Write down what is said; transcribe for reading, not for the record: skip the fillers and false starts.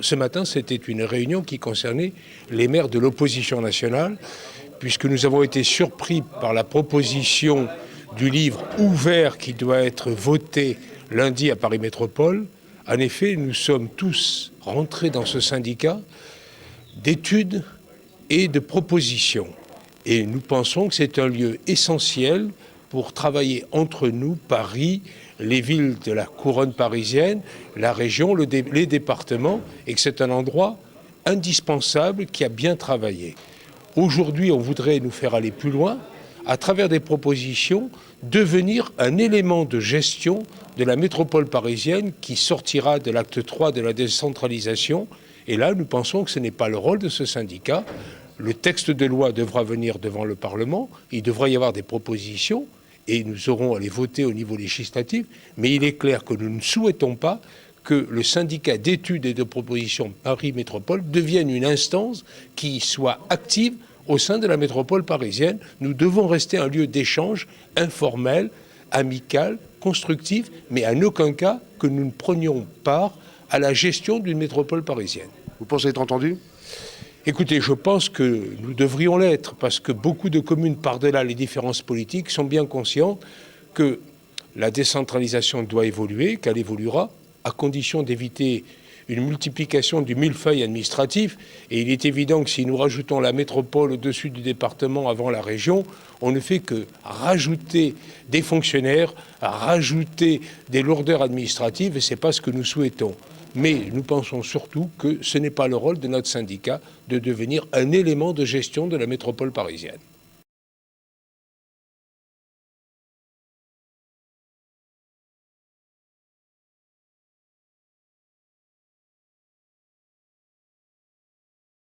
ce matin, c'était une réunion qui concernait les maires de l'opposition nationale, puisque nous avons été surpris par la proposition du livre ouvert qui doit être voté lundi à Paris Métropole. En effet, nous sommes tous rentrés dans ce syndicat d'études et de propositions. Et nous pensons que c'est un lieu essentiel pour travailler entre nous, Paris, les villes de la couronne parisienne, la région, les départements, et que c'est un endroit indispensable qui a bien travaillé. Aujourd'hui, on voudrait nous faire aller plus loin, à travers des propositions, devenir un élément de gestion de la métropole parisienne qui sortira de l'acte 3 de la décentralisation. Et là, nous pensons que ce n'est pas le rôle de ce syndicat. Le texte de loi devra venir devant le Parlement, il devra y avoir des propositions, et nous aurons à les voter au niveau législatif, mais il est clair que nous ne souhaitons pas que le syndicat d'études et de propositions Paris Métropole devienne une instance qui soit active au sein de la métropole parisienne. Nous devons rester un lieu d'échange informel, amical, constructif, mais en aucun cas que nous ne prenions part à la gestion d'une métropole parisienne. Vous pensez être entendu ? Écoutez, je pense que nous devrions l'être, parce que beaucoup de communes, par-delà les différences politiques, sont bien conscientes que la décentralisation doit évoluer, qu'elle évoluera, à condition d'éviter une multiplication du millefeuille administratif. Et il est évident que si nous rajoutons la métropole au-dessus du département avant la région, on ne fait que rajouter des fonctionnaires, rajouter des lourdeurs administratives, et ce n'est pas ce que nous souhaitons. Mais nous pensons surtout que ce n'est pas le rôle de notre syndicat de devenir un élément de gestion de la métropole parisienne.